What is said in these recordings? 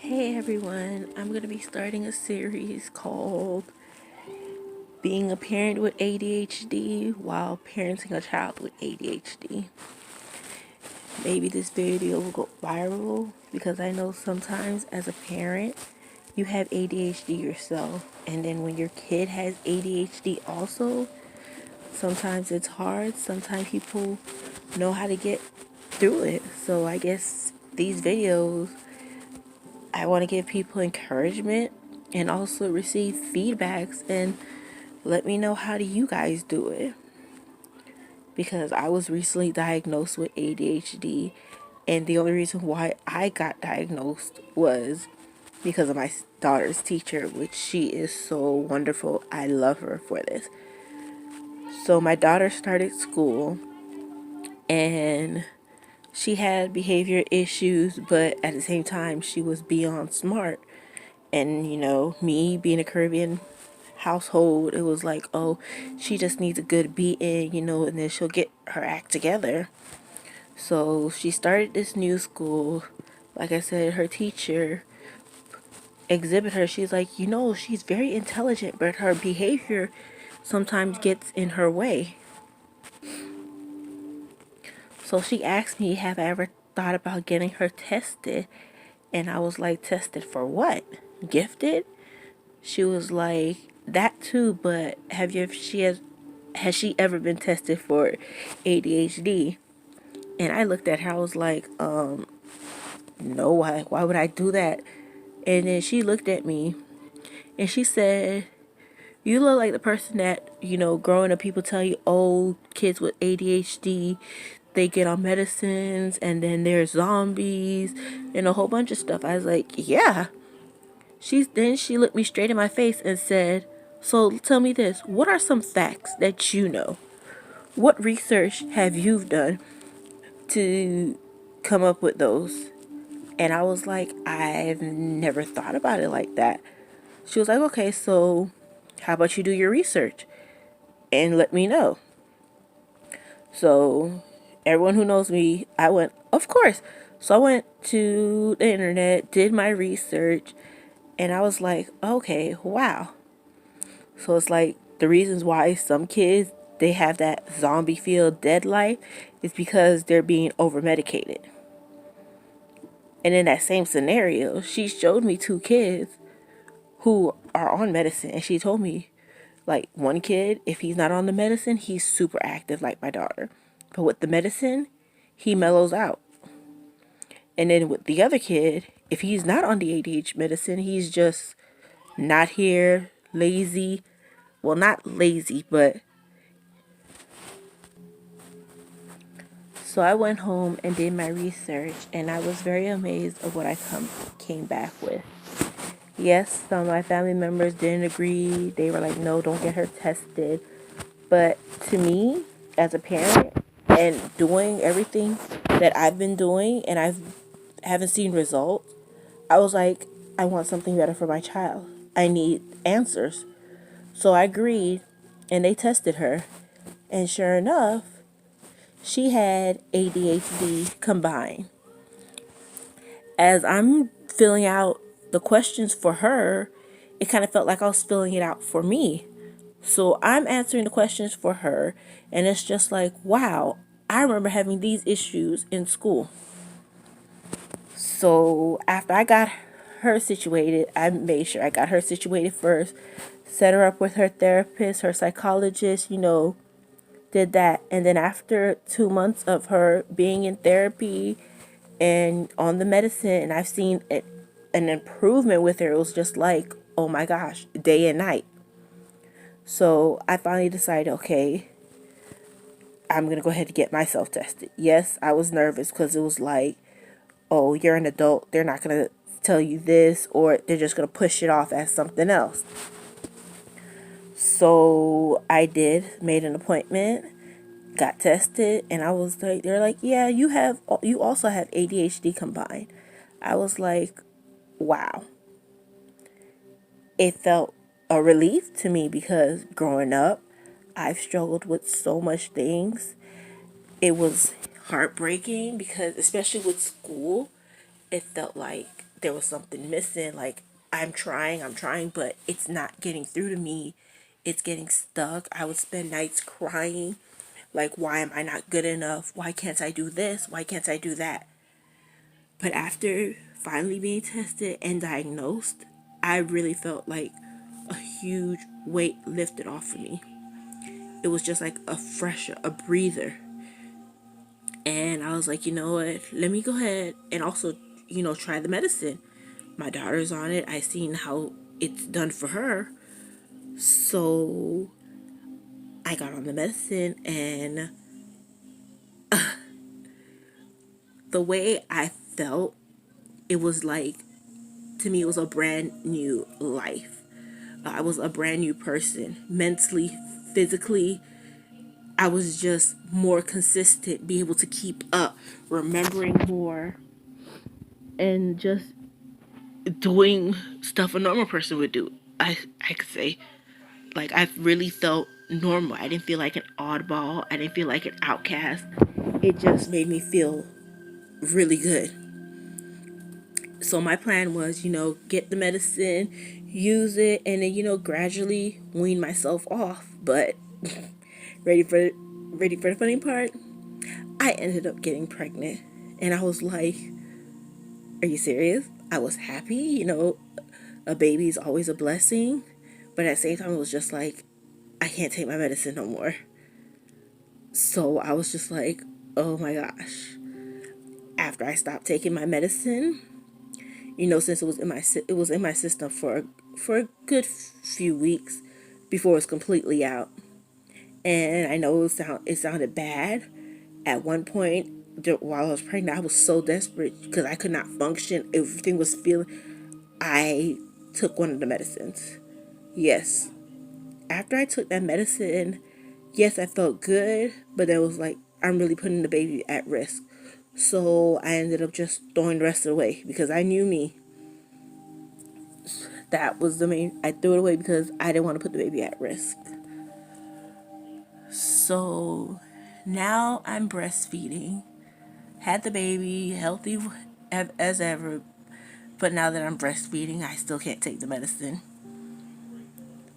Hey everyone, I'm going to be starting a series called Being a Parent with ADHD While Parenting a Child with ADHD. Maybe this video will go viral because I know sometimes as a parent you have ADHD yourself, and then when your kid has ADHD also, sometimes it's hard. Sometimes people know how to get through it. So I guess these videos, I want to give people encouragement and also receive feedbacks and let me know, how do you guys do it? Because I was recently diagnosed with ADHD, and the only reason why I got diagnosed was because of my daughter's teacher, which she is so wonderful. I love her for this. So my daughter started school and she had behavior issues, but at the same time she was beyond smart. And me being a Caribbean household, it was like, oh, she just needs a good beating, and then she'll get her act together. So she started this new school. Like I said, her teacher exhibit her. She's like, she's very intelligent, but her behavior sometimes gets in her way. So she asked me, have I ever thought about getting her tested? And I was like, tested for what? Gifted? She was like, that too, but has she ever been tested for ADHD? And I looked at her, I was like, no, why would I do that? And then she looked at me and she said, you look like the person that, growing up people tell you, oh, kids with ADHD, they get on medicines and then they're zombies and a whole bunch of stuff. I was like, yeah. Then she looked me straight in my face and said, so tell me this, what are some facts that you know? What research have you done to come up with those? And I was like, I've never thought about it like that. She was like, okay, so how about you do your research and let me know? So everyone who knows me, I went, of course. So I went to the internet, did my research, and I was like, okay, wow. So it's like the reasons why some kids, they have that zombie feel dead life is because they're being over medicated. And in that same scenario, she showed me two kids who are on medicine, and she told me, like, one kid, if he's not on the medicine, he's super active like my daughter. But with the medicine, he mellows out. And then with the other kid, if he's not on the ADHD medicine, he's just not here, lazy. Well, not lazy, but so I went home and did my research, and I was very amazed of what I came back with. Yes, some of my family members didn't agree. They were like, no, don't get her tested. But to me, as a parent, and doing everything that I've been doing, and I haven't seen results, I was like, I want something better for my child. I need answers. So I agreed, and they tested her. And sure enough, she had ADHD combined. As I'm filling out the questions for her, it kind of felt like I was filling it out for me. So I'm answering the questions for her, and it's just like, wow, I remember having these issues in school. So after I got her situated, I made sure I got her situated first, set her up with her therapist, her psychologist, did that. And then after 2 months of her being in therapy and on the medicine, and I've seen an improvement with her. It was just like, oh my gosh, day and night. So I finally decided, okay, I'm going to go ahead and get myself tested. Yes, I was nervous because it was like, oh, you're an adult. They're not going to tell you this, or they're just going to push it off as something else. So I made an appointment, got tested, and I was like, they're like, yeah, you also have ADHD combined. I was like, wow. It felt a relief to me because growing up, I've struggled with so much things. It was heartbreaking because, especially with school, it felt like there was something missing. Like, I'm trying, but it's not getting through to me. It's getting stuck. I would spend nights crying. Like, why am I not good enough? Why can't I do this? Why can't I do that? But after finally being tested and diagnosed, I really felt like a huge weight lifted off of me. It was just like a breather. And I was like, you know what? Let me go ahead and also, try the medicine. My daughter's on it. I seen how it's done for her. So I got on the medicine, and the way I felt, it was like, to me, it was a brand new life. I was a brand new person, mentally, physically. I was just more consistent, be able to keep up, remembering more, and just doing stuff a normal person would do. I could say, like, I really felt normal. I didn't feel like an oddball. I didn't feel like an outcast. It just made me feel really good. So my plan was, get the medicine, use it, and then, gradually wean myself off. But ready for the funny part? I ended up getting pregnant. And I was like, are you serious? I was happy, a baby is always a blessing. But at the same time, it was just like, I can't take my medicine no more. So I was just like, oh my gosh. After I stopped taking my medicine, since it was in my system for a good few weeks before it was completely out. And I know it sounded bad. At one point, while I was pregnant, I was so desperate because I could not function. Everything was feeling. I took one of the medicines. Yes. After I took that medicine, yes, I felt good, but it was like, I'm really putting the baby at risk. So I ended up just throwing the rest of it away because I knew me. That was the main. I threw it away because I didn't want to put the baby at risk. So now I'm breastfeeding. Had the baby healthy as ever, but now that I'm breastfeeding, I still can't take the medicine.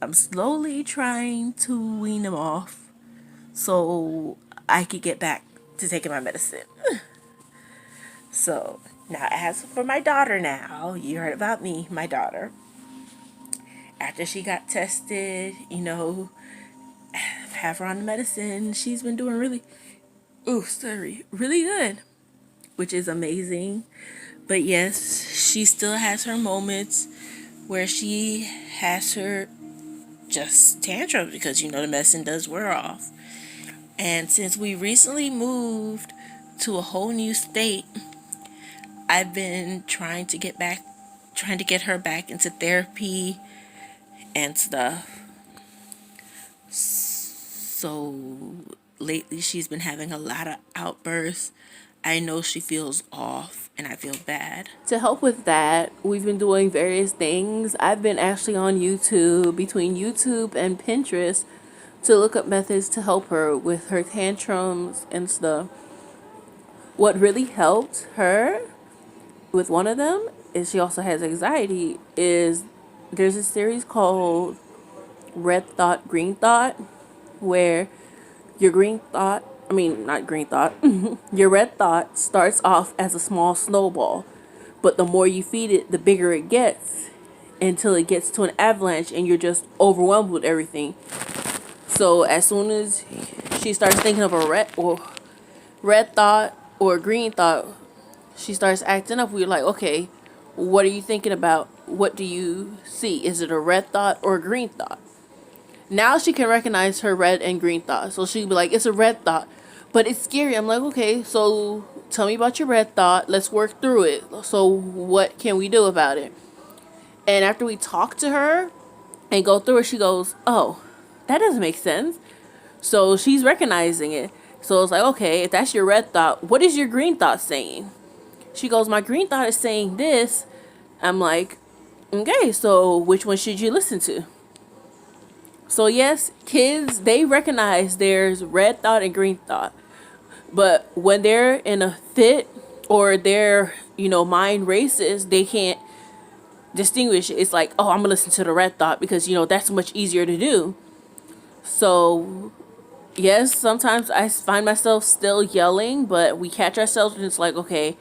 I'm slowly trying to wean them off so I could get back to taking my medicine. So now, as for my daughter, now you heard about me, my daughter. After she got tested, have her on the medicine. She's been doing really good, which is amazing. But yes, she still has her moments where she has her just tantrums because the medicine does wear off. And since we recently moved to a whole new state, I've been trying to get her back into therapy and stuff. So lately she's been having a lot of outbursts. I know she feels off and I feel bad. To help with that, we've been doing various things. I've been actually on YouTube, between YouTube and Pinterest, to look up methods to help her with her tantrums and stuff. What really helped her with one of them is she also has anxiety. Is there's a series called Red Thought, Green Thought, where your green thought, I mean, not green thought, your red thought starts off as a small snowball, but the more you feed it, the bigger it gets until it gets to an avalanche and you're just overwhelmed with everything. So as soon as she starts thinking of a red thought or a green thought, she starts acting up. We're like, okay, what are you thinking about? What do you see? Is it a red thought or a green thought? Now she can recognize her red and green thought. So she'll be like, it's a red thought. But it's scary. I'm like, okay, so tell me about your red thought. Let's work through it. So what can we do about it? And after we talk to her and go through it, she goes, oh, that doesn't make sense. So she's recognizing it. So it's like, okay, if that's your red thought, what is your green thought saying? She goes, my green thought is saying this. I'm like, okay, so which one should you listen to? So yes, kids, they recognize there's red thought and green thought. But when they're in a fit or their, mind races, they can't distinguish. It's like, oh, I'm gonna listen to the red thought because, that's much easier to do. So yes, sometimes I find myself still yelling, but we catch ourselves and it's like, okay,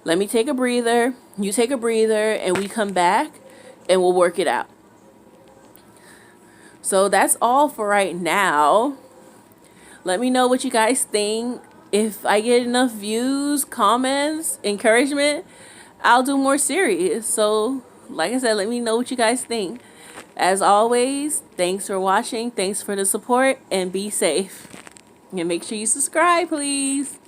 let me take a breather, you take a breather, and we come back and we'll work it out. So that's all for right now. Let me know what you guys think. If I get enough views, comments, encouragement, I'll do more series. So, like I said, let me know what you guys think. As always, thanks for watching, thanks for the support, and be safe. And make sure you subscribe, please.